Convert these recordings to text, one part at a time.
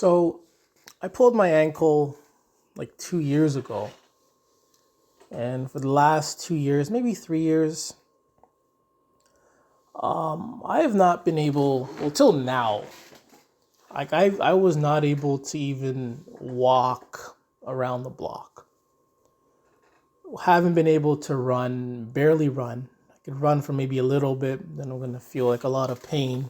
So I pulled my ankle like 2 years ago. And for the last 2 years, maybe 3 years, I have not been able, well, till now, like I was not able to even walk around the block. Haven't been able to run, barely run. I could run for maybe a little bit, then I'm going to feel like a lot of pain.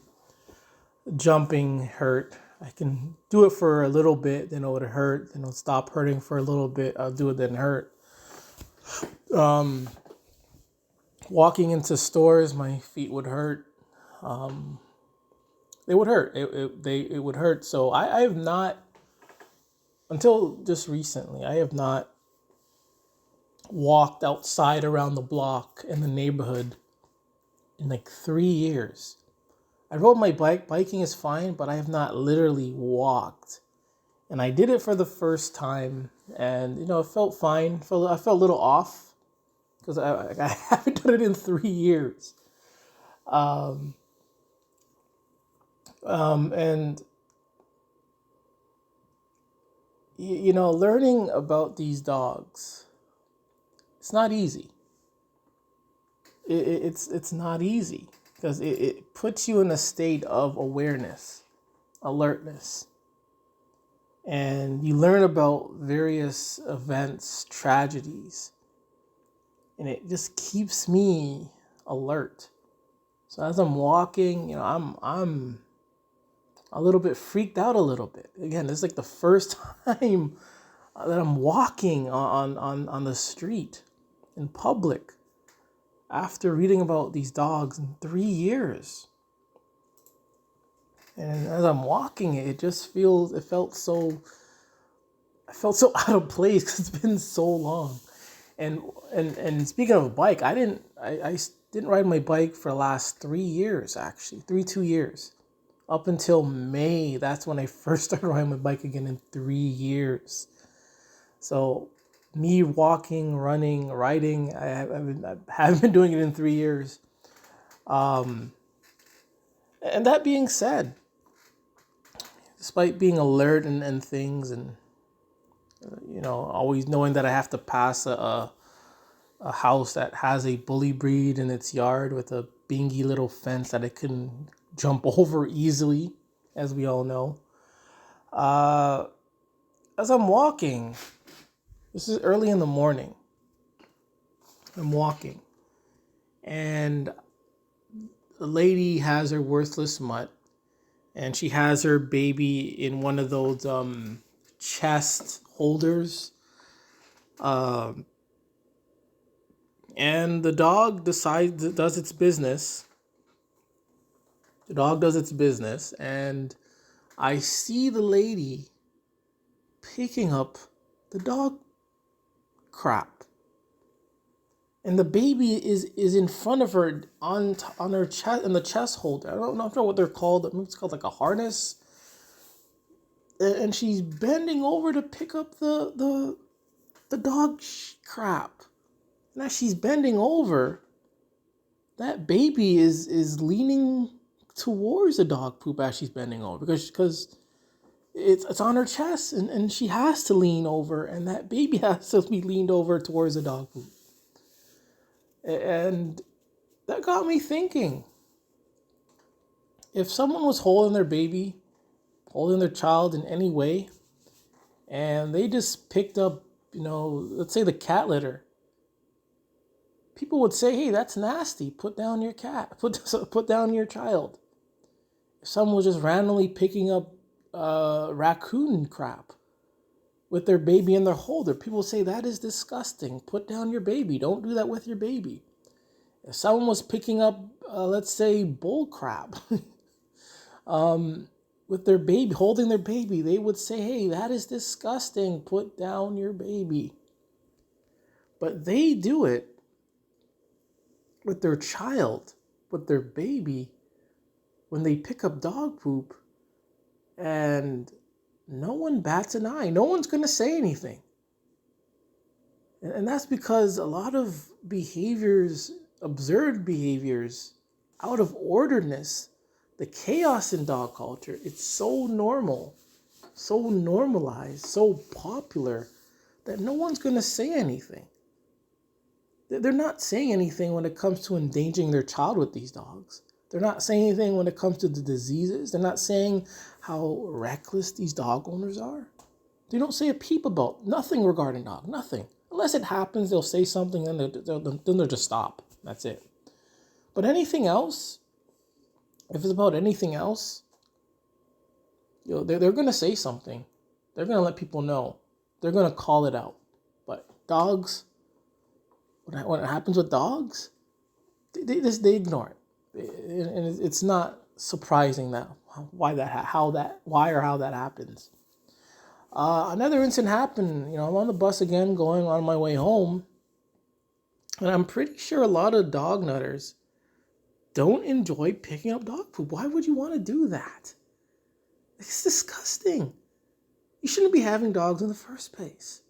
Jumping hurt. I can do it for a little bit, then it would hurt, then it'll stop hurting for a little bit. I'll do it, then hurt. Walking into stores, my feet would hurt. They would hurt. It would hurt. So I have not, until just recently, I have not walked outside around the block in the neighborhood in like 3 years. I rode my bike. Biking is fine, but I have not literally walked. And I did it for the first time, and it felt fine. I felt a little off because I haven't done it in 3 years. And learning about these dogs, it's not easy. It's not easy because it puts you in a state of awareness, alertness. And you learn about various events, tragedies, and it just keeps me alert. So as I'm walking, I'm a little bit freaked out a little bit. Again, this is like the first time that I'm walking on the street in public after reading about these dogs in 3 years. And as I'm walking, I felt so out of place because it's been so long. And speaking of a bike, I didn't ride my bike for the last 3 years, actually, 2 years. Up until May, that's when I first started riding my bike again in 3 years. So me walking, running, riding, I haven't been doing it in 3 years. And that being said, despite being alert and things and, always knowing that I have to pass a house that has a bully breed in its yard with a bingy little fence that I couldn't jump over easily, as we all know. As I'm walking, this is early in the morning, I'm walking, and the lady has her worthless mutt, and she has her baby in one of those chest holders. And the dog does its business. The dog does its business, and I see the lady picking up the dog crap. And the baby is in front of her on her chest, in the chest holder. I don't know what they're called. I mean, it's called like a harness. And she's bending over to pick up the dog crap. And as she's bending over, that baby is leaning towards the dog poop as she's bending over because it's on her chest, and she has to lean over, and that baby has to be leaned over towards the dog poop. And that got me thinking, if someone was holding their child in any way, and they just picked up, let's say the cat litter, people would say, hey, that's nasty. Put down your cat. Put down your child. If someone was just randomly picking up raccoon crap with their baby in their holder, people say that is disgusting. Put down your baby. Don't do that with your baby. If someone was picking up, let's say, bull crap with their baby, holding their baby, they would say, hey, that is disgusting. Put down your baby. But they do it with their child, with their baby, when they pick up dog poop, and no one bats an eye. No one's going to say anything. And that's because a lot of behaviors, observed behaviors, out of orderness, the chaos in dog culture, it's so normal, so normalized, so popular that no one's going to say anything. They're not saying anything when it comes to endangering their child with these dogs. They're not saying anything when it comes to the diseases. They're not saying how reckless these dog owners are. They don't say a peep about nothing regarding dog, nothing. Unless it happens, they'll say something and then they'll just stop. That's it. But anything else, if it's about anything else, they're going to say something. They're going to let people know. They're going to call it out. But dogs, when it happens with dogs, they ignore it. And it's not surprising why or how that happens. Another incident happened. I'm on the bus again, going on my way home, and I'm pretty sure a lot of dog nutters don't enjoy picking up dog poop. Why would you want to do that? It's disgusting. You shouldn't be having dogs in the first place.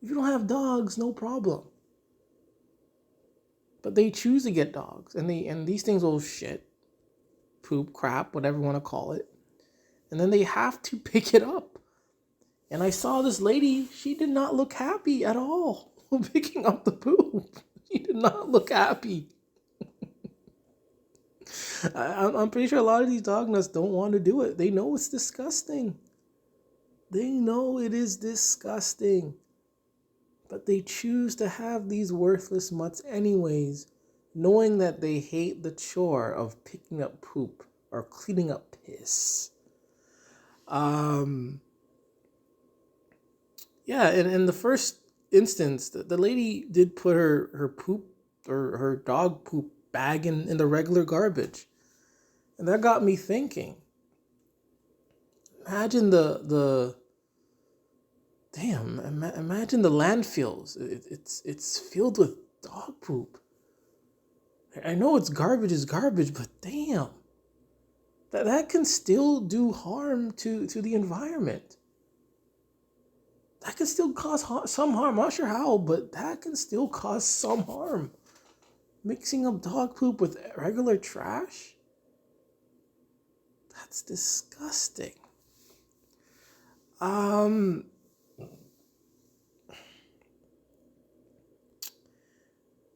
If you don't have dogs, no problem. But they choose to get dogs, and these things will shit, poop, crap, whatever you want to call it, and then they have to pick it up. And I saw this lady, she did not look happy at all picking up the poop. She did not look happy. I'm pretty sure a lot of these dog nuts don't want to do it. They know it's disgusting. They know it is disgusting. But they choose to have these worthless mutts anyways, knowing that they hate the chore of picking up poop or cleaning up piss. Yeah, and in the first instance, the lady did put her poop or her dog poop bag in the regular garbage. And that got me thinking. Imagine imagine the landfills. It's filled with dog poop. I know it's garbage is garbage, but damn. That can still do harm to the environment. That can still cause some harm. I'm not sure how, but that can still cause some harm. Mixing up dog poop with regular trash? That's disgusting. Man,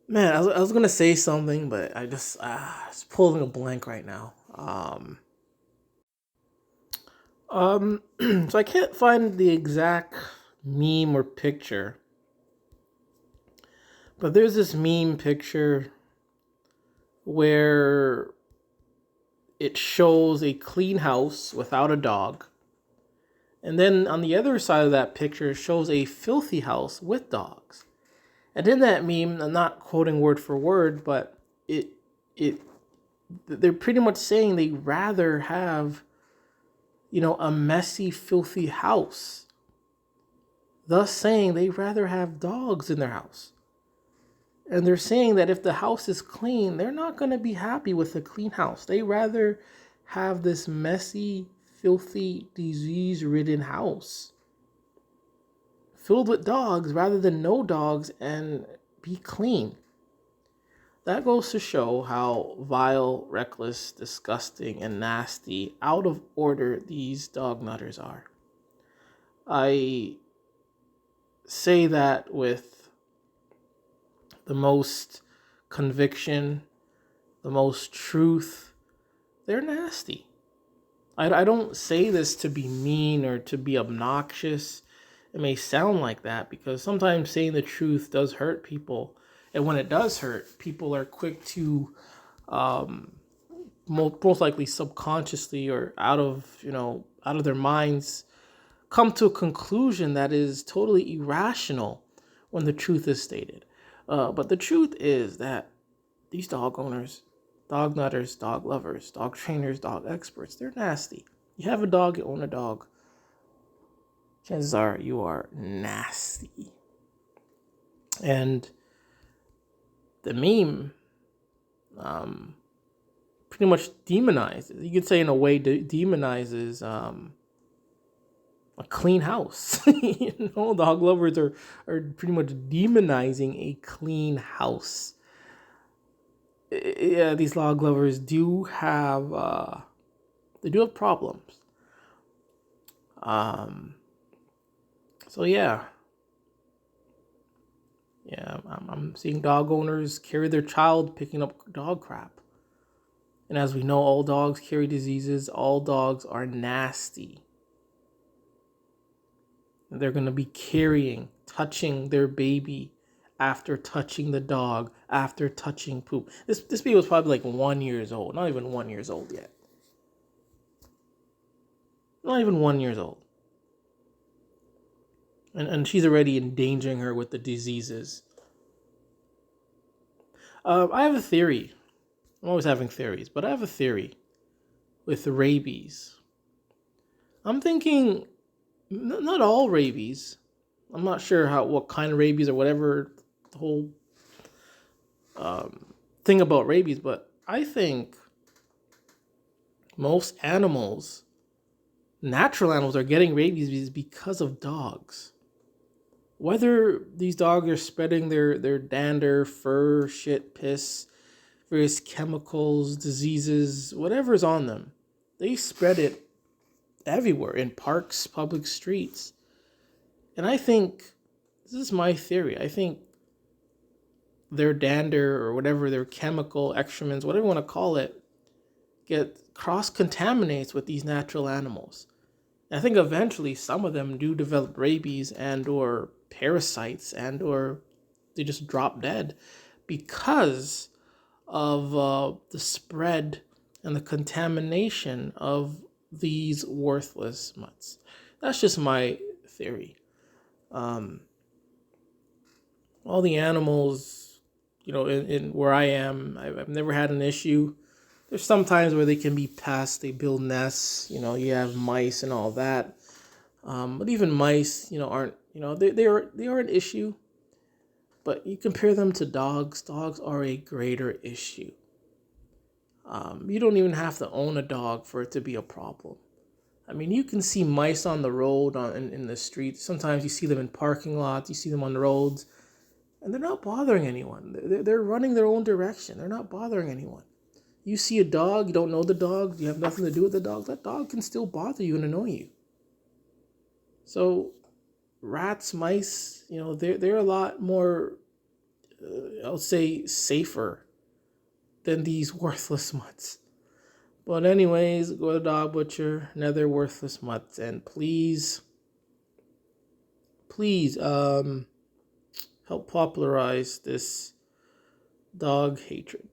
I was gonna say something, but I just pulling a blank right now. So I can't find the exact meme or picture, but there's this meme picture where it shows a clean house without a dog, and then on the other side of that picture it shows a filthy house with dogs. And in that meme, I'm not quoting word for word, but they're pretty much saying they rather have a messy, filthy house. Thus saying they rather have dogs in their house. And they're saying that if the house is clean, they're not going to be happy with a clean house. They rather have this messy, filthy, disease-ridden house filled with dogs rather than no dogs and be clean. That goes to show how vile, reckless, disgusting, and nasty, out of order these dog nutters are. I say that with the most conviction, the most truth. They're nasty. I don't say this to be mean or to be obnoxious. It may sound like that because sometimes saying the truth does hurt people. And when it does hurt, people are quick to most likely subconsciously or out of their minds come to a conclusion that is totally irrational when the truth is stated. But the truth is that these dog owners, dog nutters, dog lovers, dog trainers, dog experts, they're nasty. You have a dog, you own a dog. Chances are you are nasty. And the meme pretty much demonizes, you could say in a way, demonizes a clean house. Dog lovers are pretty much demonizing a clean house. Yeah, these dog lovers do have problems. Um, so yeah, I'm seeing dog owners carry their child picking up dog crap. And as we know, all dogs carry diseases. All dogs are nasty. They're going to be carrying, touching their baby after touching the dog, after touching poop. This baby was probably like 1 year old, not even 1 year old yet. Not even 1 year old. And she's already endangering her with the diseases. I have a theory. I'm always having theories, but I have a theory with rabies. I'm thinking not all rabies. I'm not sure what kind of rabies or whatever the whole thing about rabies, but I think most animals, natural animals, are getting rabies because of dogs. Whether these dogs are spreading their dander, fur, shit, piss, various chemicals, diseases, whatever's on them, they spread it everywhere in parks, public streets. And I think, this is my theory, I think their dander or whatever, their chemical excrements, whatever you want to call it, get cross-contaminates with these natural animals. And I think eventually some of them do develop rabies and or parasites and or they just drop dead because of the spread and the contamination of these worthless mutts. That's just my theory. All the animals, in where I am, I've never had an issue. There's some times where they can be pests, they build nests, you have mice and all that. But even mice, aren't, they are an issue. But you compare them to dogs, dogs are a greater issue. You don't even have to own a dog for it to be a problem. I mean, you can see mice on the road, in the streets. Sometimes you see them in parking lots, you see them on the roads, and they're not bothering anyone. They're running their own direction. They're not bothering anyone. You see a dog, you don't know the dog, you have nothing to do with the dog, that dog can still bother you and annoy you. So rats, mice, they're a lot more, I would say, safer than these worthless mutts. But anyways, go to the dog butcher, another worthless mutts, and please, help popularize this dog hatred.